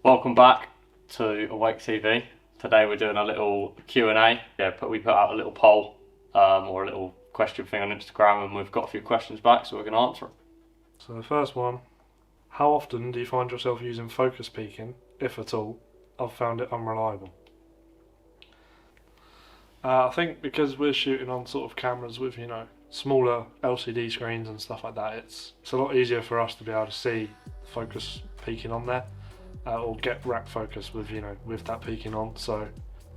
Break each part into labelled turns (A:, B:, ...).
A: Welcome back to Awake TV. Today we're doing a little Q&A. We put out a little poll or a little question thing on Instagram, and we've got a few questions back, so we're going to answer them.
B: So the first one, how often do you find yourself using focus peaking, if at all? I've found it unreliable. I think because we're shooting on sort of cameras with, smaller LCD screens and stuff like that, it's a lot easier for us to be able to see the focus peaking on there, or get rack focus with, with that peaking on. So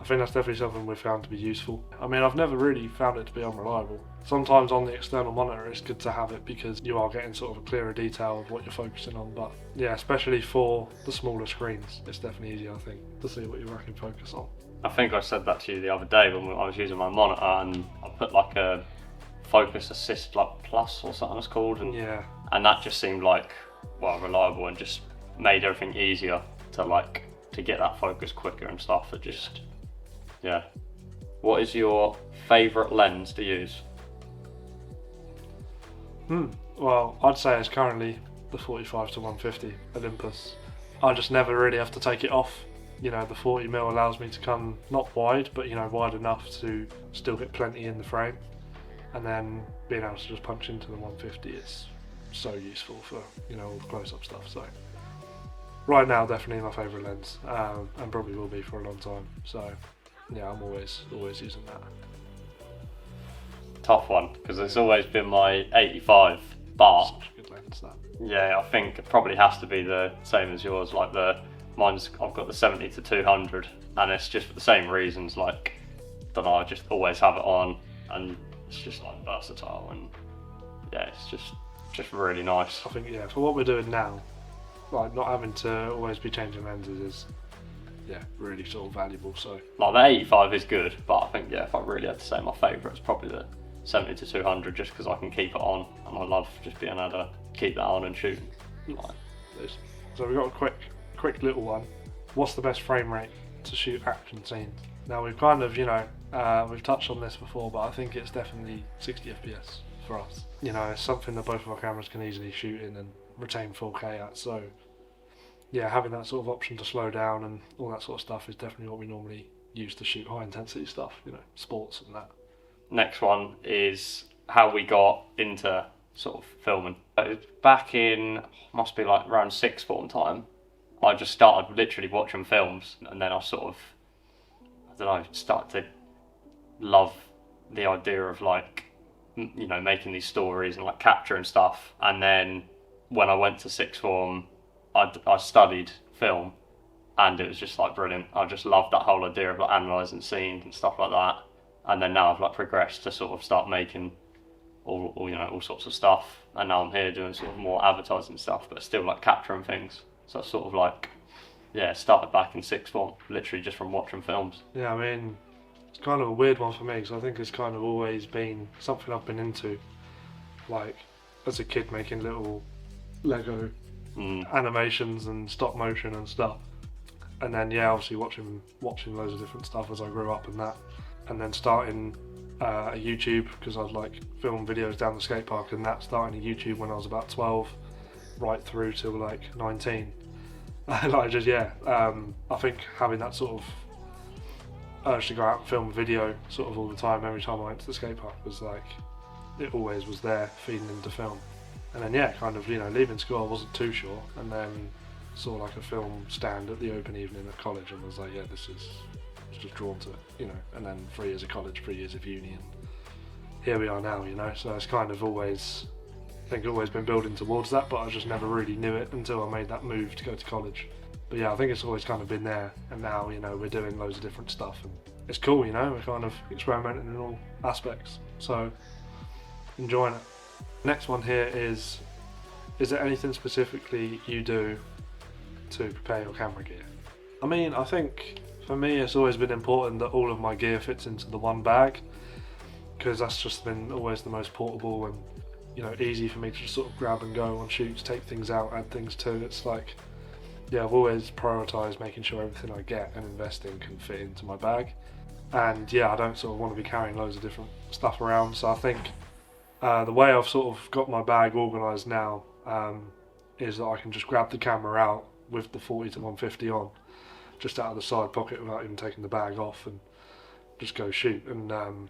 B: I think that's definitely something we've found to be useful. I mean, I've never really found it to be unreliable. Sometimes on the external monitor it's good to have it because you are getting sort of a clearer detail of what you're focusing on, but yeah, especially for the smaller screens, it's definitely easier, I think, to see what you're racking focus on.
A: I think I said that to you the other day when I was using my monitor, and I put like a focus assist like plus or something it's called, and that just seemed like reliable and just made everything easier to get that focus quicker and stuff. What is your favourite lens to use?
B: Well, I'd say it's currently the 45 to 150 Olympus. I just never really have to take it off. The 40mm allows me to come not wide, but wide enough to still get plenty in the frame, and then being able to just punch into the 150 is so useful for all the close-up stuff. So right now, definitely my favourite lens, and probably will be for a long time. So yeah, I'm always using that.
A: Tough one, because it's always been my 85, but
B: such a good lens, that.
A: Yeah, I think it probably has to be the same as yours. I've got the 70 to 200, and it's just for the same reasons. I just always have it on, and it's just versatile, and it's just really nice.
B: I think for what we're doing now, not having to always be changing lenses is really sort of valuable. So
A: the 85 is good, but I think if I really had to say my favourite, it's probably the 70 to 200, just because I can keep it on, and I love just being able to keep that on and shoot.
B: So we've got a quick little one. What's the best frame rate to shoot action scenes? Now we've kind of we've touched on this before, but I think it's definitely 60 FPS for us. It's something that both of our cameras can easily shoot in and retain 4K at. So having that sort of option to slow down and all that sort of stuff is definitely what we normally use to shoot high intensity stuff, sports and that.
A: Next one is how we got into sort of filming. Back in, must be around sixth form time, I just started literally watching films, and then I started to love the idea of making these stories and capturing stuff. And then when I went to sixth form, I studied film, and it was just brilliant. I just loved that whole idea of analysing scenes and stuff like that. And then now I've progressed to sort of start making all sorts of stuff, and now I'm here doing sort of more advertising stuff, but still capturing things. So I sort of started back in sixth form, literally just from watching films.
B: Yeah, I mean, it's kind of a weird one for me, because I think it's kind of always been something I've been into, as a kid, making little Lego animations and stop motion and stuff, and then obviously watching loads of different stuff as I grew up and that, and then starting a YouTube, because I'd film videos down the skate park and that, starting a YouTube when I was about 12 right through till 19. And I think having that sort of urge to go out and film a video sort of all the time, every time I went to the skate park, was it always was there, feeding into film. And then leaving school I wasn't too sure, and then saw a film stand at the open evening at college, and was this is just drawn to it, and then 3 years of college, 3 years of uni, and here we are now, so it's kind of always been building towards that, but I just never really knew it until I made that move to go to college. But I think it's always kind of been there, and now we're doing loads of different stuff, and it's cool, we're kind of experimenting in all aspects, so enjoying it. Next one here is there anything specifically you do to prepare your camera gear? I mean, I think for me it's always been important that all of my gear fits into the one bag, because that's just been always the most portable and easy for me to just sort of grab and go on shoots, take things out, add things to. It's I've always prioritised making sure everything I get and invest in can fit into my bag, and I don't sort of want to be carrying loads of different stuff around. So I think the way I've sort of got my bag organised now is that I can just grab the camera out, with the 40 to 150 on, just out of the side pocket without even taking the bag off, and just go shoot. And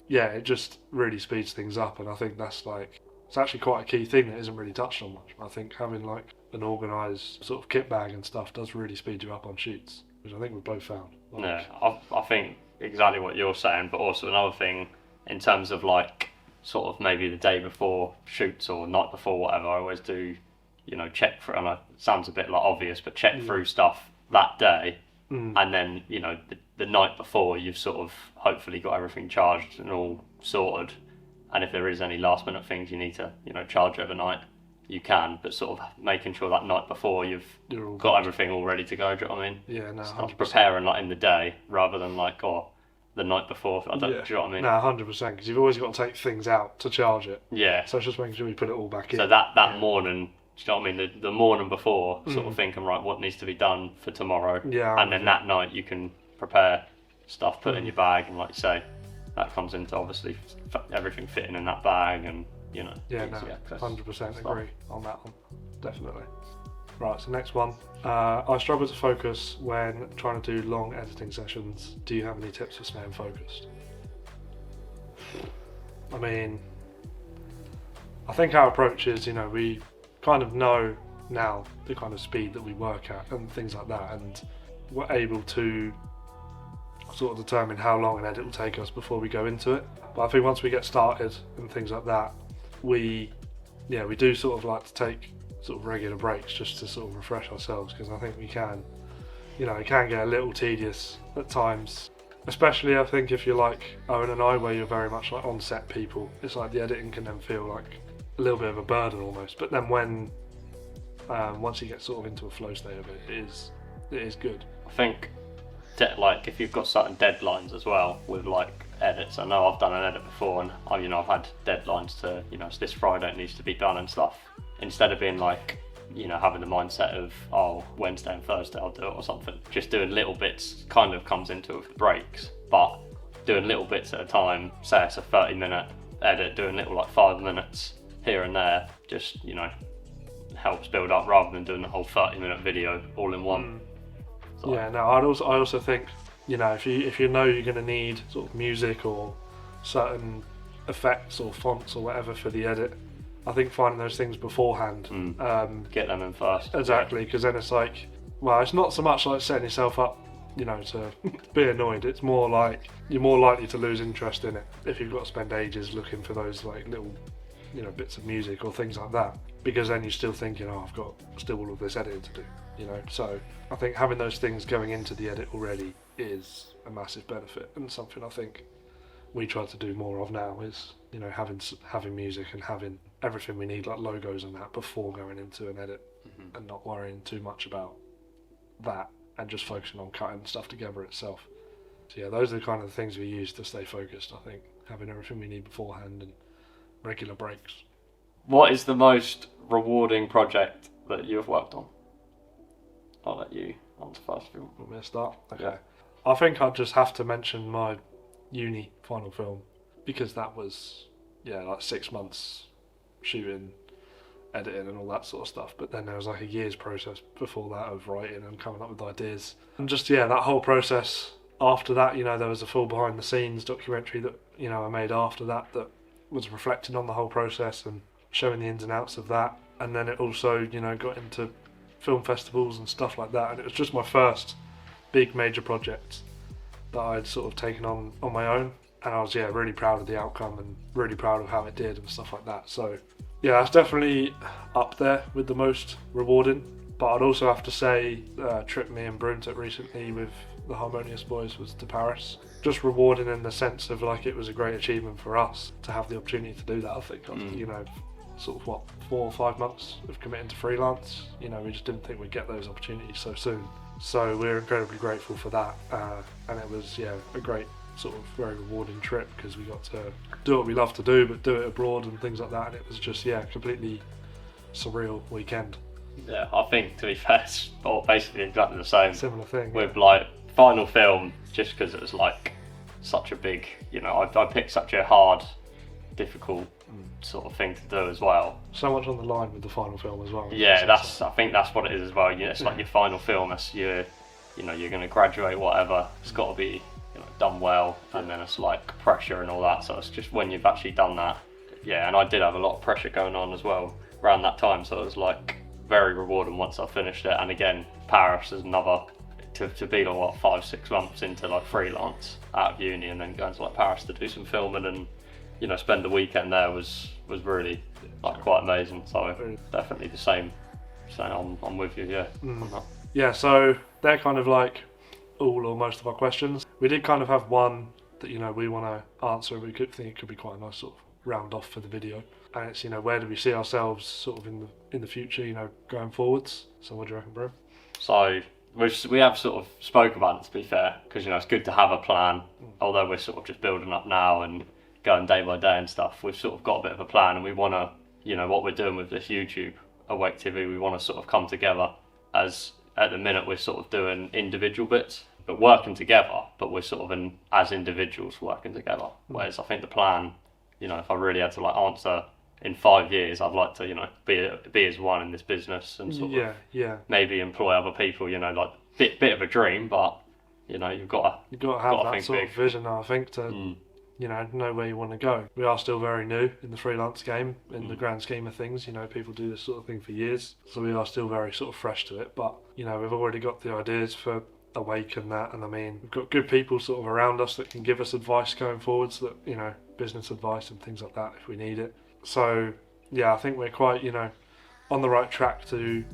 B: yeah, it just really speeds things up, and I think that's like, it's actually quite a key thing that isn't really touched on much. I think having like an organised sort of kit bag and stuff does really speed you up on shoots, which I think we've both found. Like,
A: yeah, I think exactly what you're saying, but also another thing in terms of like sort of maybe the day before shoots or night before, whatever, I always do, you know, check for, and it sounds a bit like obvious, but check through stuff that day, and then, you know, the night before you've sort of hopefully got everything charged and all sorted, and if there is any last minute things you need to, you know, charge overnight, you can, but sort of making sure that night before you've got everything all ready to go. Do you know what I mean?
B: Yeah, no,
A: Start preparing like in the day rather than like the night before. Do you know what I mean?
B: No, 100%, because you've always got to take things out to charge it.
A: Yeah.
B: So it's just making sure you put it all back in.
A: So that morning, do you know what I mean? The morning before, sort of thinking, right, what needs to be done for tomorrow?
B: Yeah.
A: And then that night you can prepare stuff, put it in your bag, and like you say, that comes into obviously everything fitting in that bag, and you know.
B: Yeah, no, 100% agree on that one, definitely. Right, so next one. I struggle to focus when trying to do long editing sessions. Do you have any tips for staying focused? I mean, I think our approach is, you know, we kind of know now the kind of speed that we work at and things like that, and we're able to sort of determine how long an edit will take us before we go into it. But I think once we get started and things like that, we do sort of like to take sort of regular breaks just to sort of refresh ourselves, because I think we can, you know, it can get a little tedious at times, especially I think if you're like Owen and I, where you're very much like on set people. It's like the editing can then feel like a little bit of a burden almost, but then when once you get sort of into a flow state of it, it is good.
A: I think like if you've got certain deadlines as well with like edits. I know I've done an edit before, and I've had deadlines to, you know, it's this Friday it needs to be done and stuff. Instead of being like, you know, having the mindset of Wednesday and Thursday I'll do it or something, just doing little bits kind of comes into it with breaks, but doing little bits at a time. Say it's a 30-minute edit, doing little like 5 minutes here and there, just, you know, helps build up rather than doing the whole 30-minute video all in one. So,
B: yeah, no, I also think, you know, if you know you're going to need sort of music or certain effects or fonts or whatever for the edit, I think finding those things beforehand,
A: get them in first.
B: Exactly, because then it's like, well, it's not so much like setting yourself up, you know, to be annoyed. It's more like you're more likely to lose interest in it if you've got to spend ages looking for those like little, you know, bits of music or things like that, because then you're still thinking, oh, I've got still all of this editing to do, you know. So I think having those things going into the edit already is a massive benefit, and something I think we try to do more of now is, you know, having music and having everything we need, like logos and that, before going into an edit, and not worrying too much about that and just focusing on cutting stuff together itself. So yeah, those are the kind of things we use to stay focused. I think having everything we need beforehand and regular breaks.
A: What is the most rewarding project that you've worked on? I'll let you answer first.
B: Want me to start? Okay.
A: Yeah.
B: I think I'd just have to mention my uni final film, because that was, yeah, like 6 months shooting, editing and all that sort of stuff, but then there was like a year's process before that of writing and coming up with ideas, and just, yeah, that whole process. After that, you know, there was a full behind the scenes documentary that, you know, I made after that was reflecting on the whole process and showing the ins and outs of that. And then it also, you know, got into film festivals and stuff like that, and it was just my first big major project that I'd sort of taken on my own, and I was, yeah, really proud of the outcome and really proud of how it did and stuff like that. So yeah, that's definitely up there with the most rewarding. But I'd also have to say, trip me and Brun took recently with the Harmonious Boys was to Paris. Just rewarding in the sense of like, it was a great achievement for us to have the opportunity to do that. I think you know, sort of 4 or 5 months of committing to freelance, you know, we just didn't think we'd get those opportunities so soon. So we're incredibly grateful for that, and it was, yeah, a great sort of very rewarding trip, because we got to do what we love to do, but do it abroad and things like that, and it was just, yeah, completely surreal weekend.
A: Yeah, I think, to be fair, it's basically exactly the same.
B: Similar thing.
A: With like final film, just because it was like such a big, you know, I picked such a hard difficult sort of thing to do as well.
B: So much on the line with the final film as well.
A: Yeah, I think that's what it is as well. It's like your final film. That's you're going to graduate, whatever. It's got to be done well, and then it's like pressure and all that. So it's just when you've actually done that. Yeah, and I did have a lot of pressure going on as well around that time. So it was like very rewarding once I finished it. And again, Paris is another. To be like 5-6 months into like freelance out of uni, and then going to like Paris to do some filming and spend the weekend there was really like quite amazing. So definitely the same. So I'm with you, yeah.
B: Yeah, so they're kind of like all or most of our questions. We did kind of have one that we want to answer. We could think it could be quite a nice sort of round off for the video, and it's where do we see ourselves sort of in the future, going forwards. So what do you reckon, bro?
A: So we have sort of spoke about it, to be fair, because it's good to have a plan. Although we're sort of just building up now and going day by day and stuff, we've sort of got a bit of a plan, and we want to, what we're doing with this YouTube Awake TV, we want to sort of come together as, at the minute we're sort of doing individual bits, but working together, but we're sort of as individuals working together. Whereas I think the plan, if I really had to like answer in 5 years, I'd like to, be as one in this business and sort of maybe employ other people, like bit of a dream, but you've got
B: to have that sort of vision, I think, to know where you want to go. We are still very new in the freelance game, in the grand scheme of things. People do this sort of thing for years, so we are still very sort of fresh to it. But we've already got the ideas for Awake and that, and I mean, we've got good people sort of around us that can give us advice going forwards, that business advice and things like that if we need it. So yeah, I think we're quite on the right track to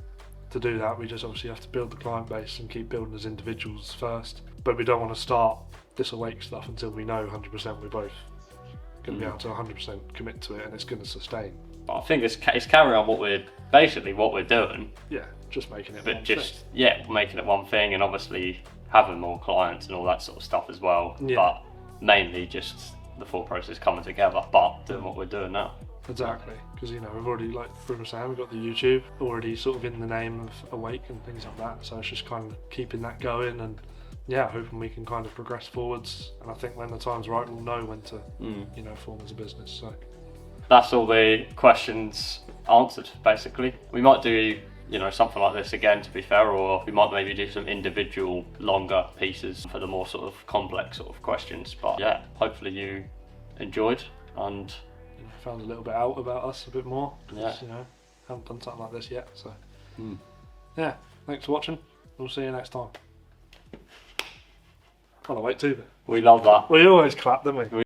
B: do that. We just obviously have to build the client base and keep building as individuals first, but we don't want to start this Awake stuff until we know 100% we're both going to be able to 100% commit to it and it's going to sustain.
A: But I think it's carrying on what we're doing.
B: Yeah, just making it.
A: But making it one thing, and obviously having more clients and all that sort of stuff as well. Yeah. But mainly just the full process coming together, but doing what we're doing now.
B: Exactly, because we've already, like we were saying, we've got the YouTube already sort of in the name of Awake and things like that. So it's just kind of keeping that going and hoping we can kind of progress forwards. And I think when the time's right, we'll know when to form as a business. So
A: that's all the questions answered, basically. We might do something like this again, to be fair, or we might maybe do some individual longer pieces for the more sort of complex sort of questions. But yeah, hopefully you enjoyed and
B: found a little bit out about us a bit more.
A: Yeah.
B: Haven't done something like this yet. So yeah, thanks for watching. We'll see you next time. Can't wait to.
A: We love that.
B: We always clap, don't we?